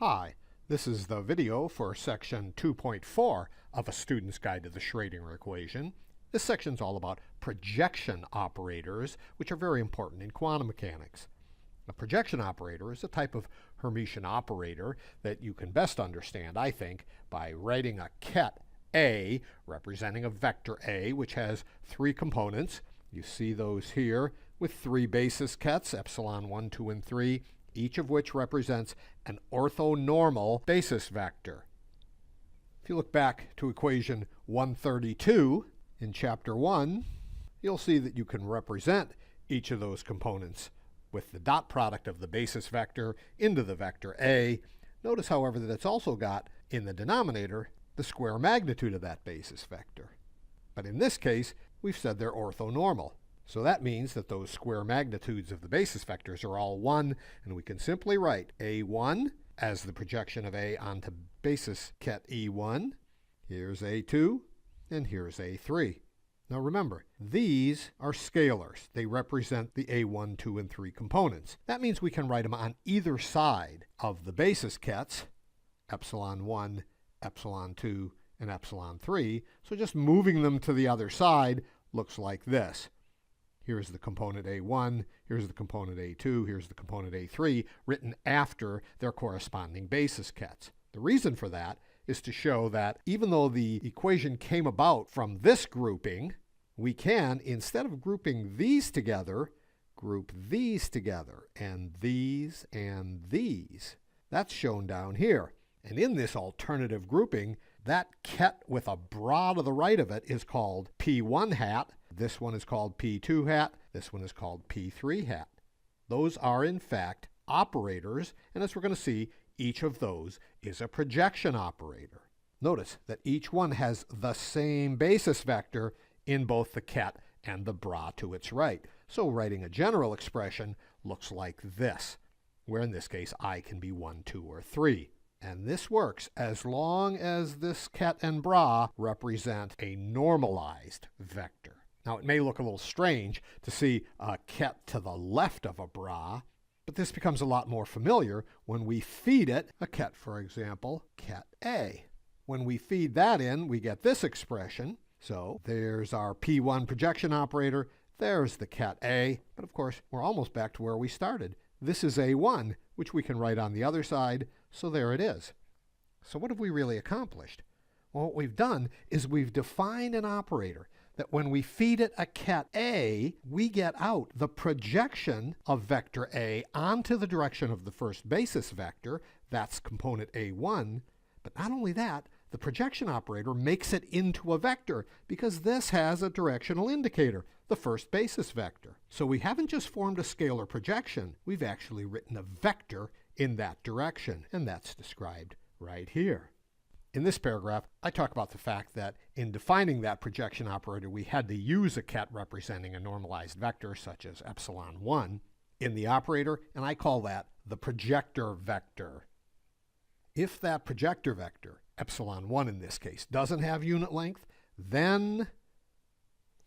Hi, this is the video for section 2.4 of A Student's Guide to the Schrödinger Equation. This section is all about projection operators, which are very important in quantum mechanics. A projection operator is a type of Hermitian operator that you can best understand, I think, by writing a ket A representing a vector A, which has three components. You see those here with three basis kets, epsilon 1, 2, and 3, each of which represents an orthonormal basis vector. If you look back to equation 132 in chapter 1, you'll see that you can represent each of those components with the dot product of the basis vector into the vector A. Notice, however, that it's also got in the denominator the square magnitude of that basis vector. But in this case, we've said they're orthonormal. So that means that those square magnitudes of the basis vectors are all 1, and we can simply write A1 as the projection of A onto basis ket E1. Here's A2, and here's A3. Now remember, these are scalars. They represent the A1, 2, and 3 components. That means we can write them on either side of the basis kets, epsilon 1, epsilon 2, and epsilon 3. So just moving them to the other side looks like this. Here's the component A1, here's the component A2, here's the component A3, written after their corresponding basis kets. The reason for that is to show that even though the equation came about from this grouping, we can, instead of grouping these together, group these together, and these, and these. That's shown down here. And in this alternative grouping, that ket with a bra to the right of it is called P1 hat. This one is called P2 hat. This one is called P3 hat. Those are, in fact, operators, and as we're going to see, each of those is a projection operator. Notice that each one has the same basis vector in both the ket and the bra to its right. So writing a general expression looks like this, where in this case I can be 1, 2, or 3. And this works as long as this ket and bra represent a normalized vector. Now, it may look a little strange to see a ket to the left of a bra, but this becomes a lot more familiar when we feed it a ket, for example, ket A. When we feed that in, we get this expression. So there's our P1 projection operator. There's the ket A. But of course, we're almost back to where we started. This is A1, which we can write on the other side. So there it is. So what have we really accomplished? Well, what we've done is we've defined an operator that when we feed it a ket A, we get out the projection of vector A onto the direction of the first basis vector. That's component A1. But not only that, the projection operator makes it into a vector because this has a directional indicator, the first basis vector. So we haven't just formed a scalar projection, we've actually written a vector in that direction, and that's described right here. In this paragraph, I talk about the fact that in defining that projection operator, we had to use a ket representing a normalized vector, such as epsilon 1, in the operator, and I call that the projector vector. If that projector vector, epsilon 1 in this case, doesn't have unit length, then,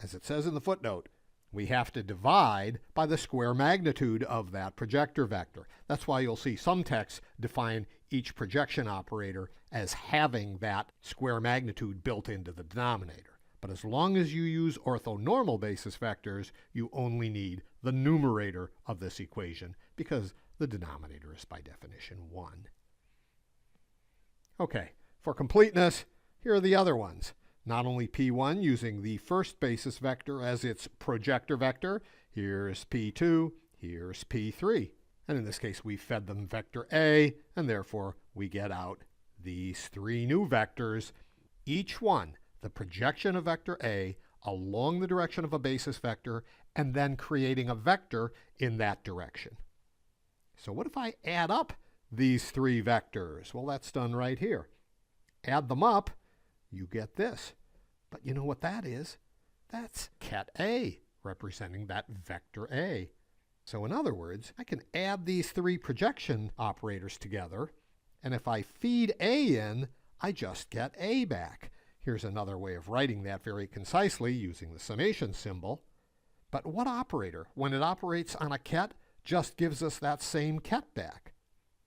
as it says in the footnote, we have to divide by the square magnitude of that projector vector. That's why you'll see some texts define each projection operator as having that square magnitude built into the denominator. But as long as you use orthonormal basis vectors, you only need the numerator of this equation because the denominator is by definition 1. Okay, for completeness, here are the other ones. Not only P1 using the first basis vector as its projector vector, here's P2, here's P3. And in this case, we fed them vector A, and therefore we get out these three new vectors, each one the projection of vector A along the direction of a basis vector, and then creating a vector in that direction. So what if I add up these three vectors? Well, that's done right here. Add them up, you get this. But you know what that is? That's ket A, representing that vector A. So in other words, I can add these three projection operators together, and if I feed A in, I just get A back. Here's another way of writing that very concisely using the summation symbol. But what operator, when it operates on a ket, just gives us that same ket back?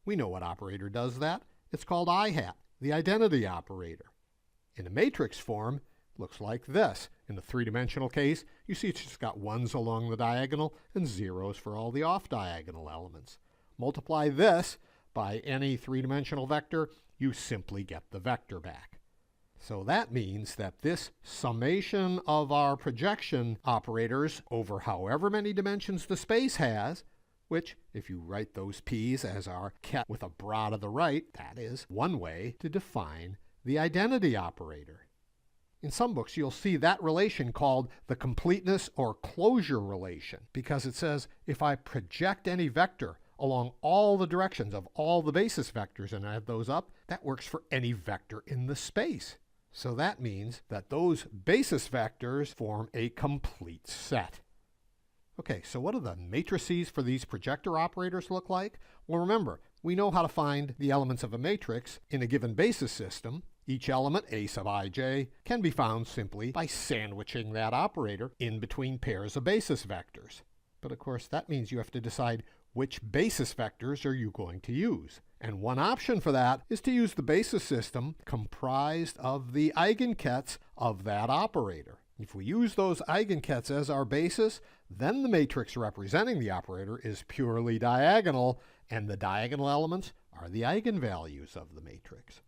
We know what operator does that. It's called I hat, the identity operator. In a matrix form, it looks like this. In the three-dimensional case, you see it's just got ones along the diagonal and zeros for all the off-diagonal elements. Multiply this by any three-dimensional vector, you simply get the vector back. So that means that this summation of our projection operators over however many dimensions the space has, which, if you write those p's as our ket with a bra to the right, that is one way to define the identity operator. In some books, you'll see that relation called the completeness or closure relation, because it says if I project any vector along all the directions of all the basis vectors and add those up, that works for any vector in the space. So that means that those basis vectors form a complete set. Okay, so what do the matrices for these projector operators look like? Well, remember, we know how to find the elements of a matrix in a given basis system. Each element, A sub ij, can be found simply by sandwiching that operator in between pairs of basis vectors. But of course, that means you have to decide which basis vectors are you going to use. And one option for that is to use the basis system comprised of the eigenkets of that operator. If we use those eigenkets as our basis, then the matrix representing the operator is purely diagonal, and the diagonal elements are the eigenvalues of the matrix.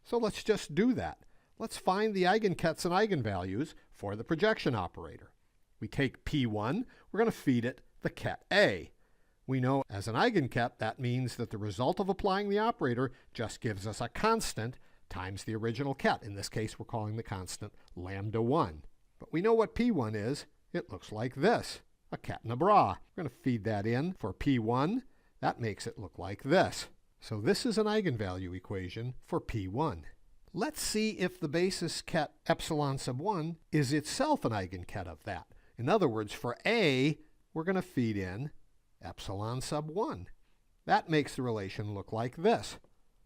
So let's just do that. Let's find the eigenkets and eigenvalues for the projection operator. We take P1, we're going to feed it the ket A. We know as an eigenket that means that the result of applying the operator just gives us a constant times the original ket. In this case, we're calling the constant lambda 1. But we know what P1 is. It looks like this, a ket and a bra. We're going to feed that in for P1. That makes it look like this. So this is an eigenvalue equation for P1. Let's see if the basis ket epsilon sub 1 is itself an eigenket of that. In other words, for A, we're going to feed in epsilon sub 1. That makes the relation look like this.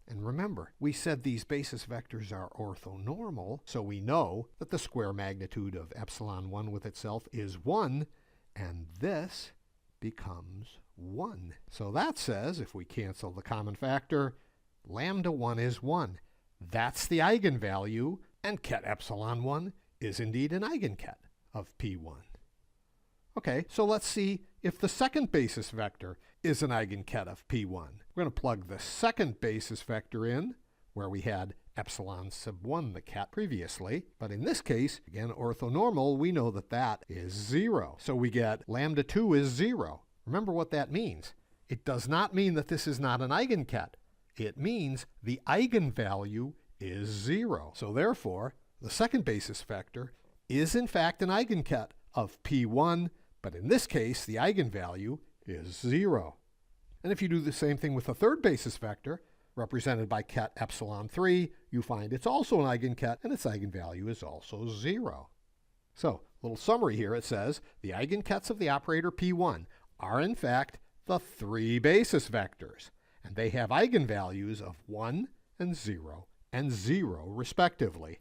And remember, we said these basis vectors are orthonormal, so we know that the square magnitude of epsilon 1 with itself is 1, and this becomes 1. So that says, if we cancel the common factor, lambda 1 is 1. That's the eigenvalue, and ket epsilon 1 is indeed an eigenket of P1. Okay, so let's see if the second basis vector is an eigenket of P1. We're going to plug the second basis vector in, where we had epsilon sub 1, the ket, previously. But in this case, again, orthonormal, we know that that is 0. So we get lambda 2 is 0. Remember what that means. It does not mean that this is not an eigenket. It means the eigenvalue is 0. So therefore, the second basis vector is in fact an eigenket of P1, but in this case, the eigenvalue is 0. And if you do the same thing with the third basis vector, represented by ket epsilon 3, you find it's also an eigenket, and its eigenvalue is also 0. So, little summary here, it says, the eigenkets of the operator P1 are in fact the three basis vectors, and they have eigenvalues of 1 and 0 respectively.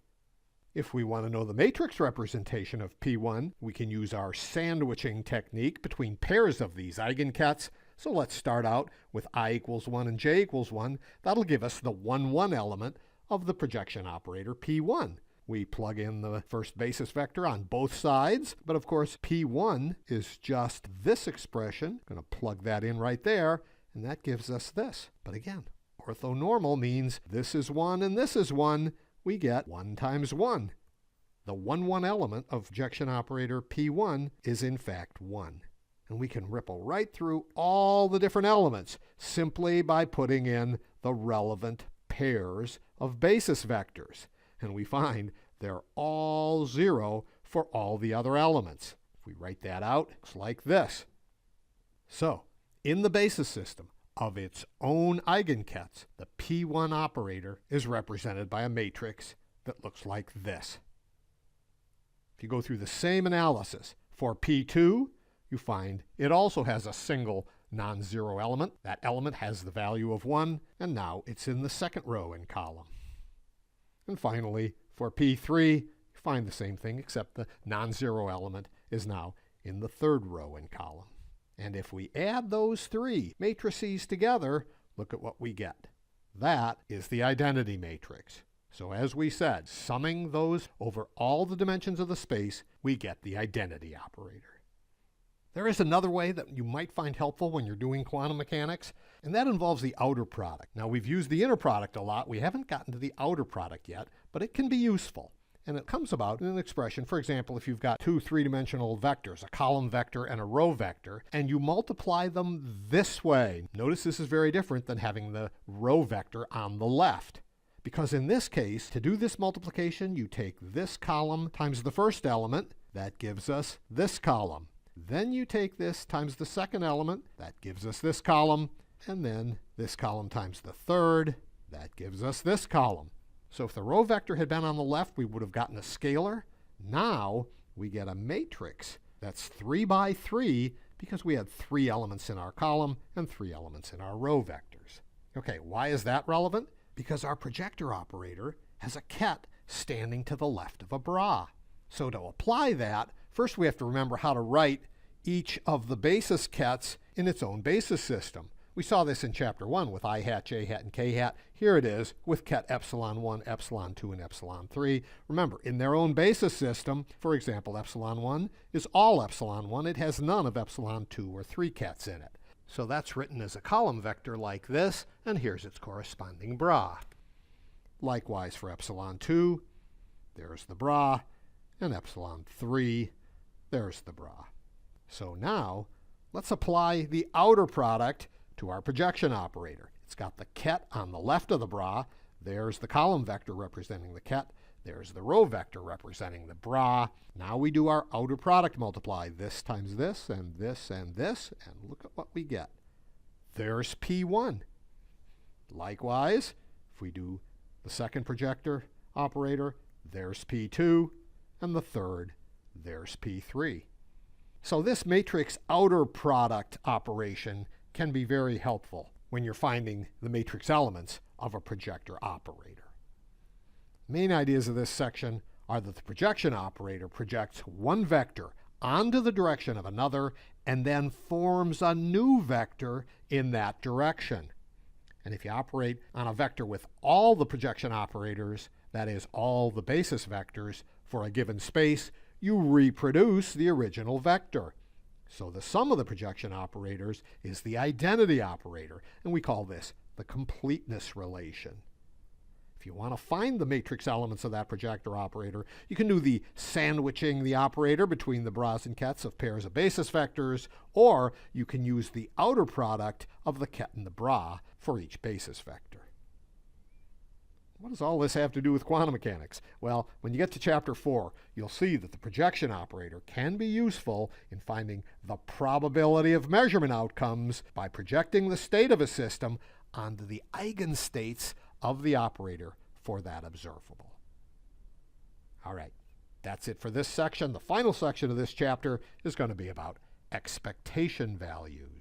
If we want to know the matrix representation of P1, we can use our sandwiching technique between pairs of these eigenkets. So let's start out with I equals 1 and j equals 1. That'll give us the 1, 1 element of the projection operator P1. We plug in the first basis vector on both sides, but of course P1 is just this expression. I'm going to plug that in right there, and that gives us this. But again, orthonormal means this is 1 and this is 1. We get 1 times 1. The 1, 1 element of projection operator P1 is in fact 1. And we can ripple right through all the different elements simply by putting in the relevant pairs of basis vectors. And we find they're all 0 for all the other elements. If we write that out, it's like this. So, in the basis system of its own eigenkets, the P1 operator is represented by a matrix that looks like this. If you go through the same analysis for P2, you find it also has a single non-zero element. That element has the value of 1, and now it's in the second row in column. And finally, for P3, you find the same thing, except the non-zero element is now in the third row in column. And if we add those three matrices together, look at what we get. That is the identity matrix. So as we said, summing those over all the dimensions of the space, we get the identity operator. There is another way that you might find helpful when you're doing quantum mechanics, and that involves the outer product. Now, we've used the inner product a lot. We haven't gotten to the outer product yet, but it can be useful. And it comes about in an expression. For example, if you've got two three-dimensional vectors, a column vector and a row vector, and you multiply them this way. Notice this is very different than having the row vector on the left. Because in this case, to do this multiplication, you take this column times the first element. That gives us this column. Then you take this times the second element. That gives us this column. And then this column times the third. That gives us this column. So if the row vector had been on the left, we would have gotten a scalar. Now we get a matrix that's 3 by 3 because we had 3 elements in our column and 3 elements in our row vectors. Okay, why is that relevant? Because our projector operator has a ket standing to the left of a bra. So to apply that, first we have to remember how to write each of the basis kets in its own basis system. We saw this in Chapter 1 with I hat, J hat, and K hat. Here it is with ket epsilon 1, epsilon 2, and epsilon 3. Remember, in their own basis system, for example, epsilon 1 is all epsilon 1. It has none of epsilon 2 or 3 kets in it. So that's written as a column vector like this, and here's its corresponding bra. Likewise for epsilon 2, there's the bra, and epsilon 3, there's the bra. So now, let's apply the outer product to our projection operator. It's got the ket on the left of the bra. There's the column vector representing the ket. There's the row vector representing the bra. Now we do our outer product multiply. This times this, and this, and this, and look at what we get. There's P1. Likewise, if we do the second projector operator, there's P2, and the third, there's P3. So this matrix outer product operation can be very helpful when you're finding the matrix elements of a projector operator. Main ideas of this section are that the projection operator projects one vector onto the direction of another and then forms a new vector in that direction. And if you operate on a vector with all the projection operators, that is, all the basis vectors for a given space, you reproduce the original vector. So the sum of the projection operators is the identity operator, and we call this the completeness relation. If you want to find the matrix elements of that projector operator, you can do the sandwiching the operator between the bras and kets of pairs of basis vectors, or you can use the outer product of the ket and the bra for each basis vector. What does all this have to do with quantum mechanics? Well, when you get to Chapter 4, you'll see that the projection operator can be useful in finding the probability of measurement outcomes by projecting the state of a system onto the eigenstates of the operator for that observable. All right, that's it for this section. The final section of this chapter is going to be about expectation values.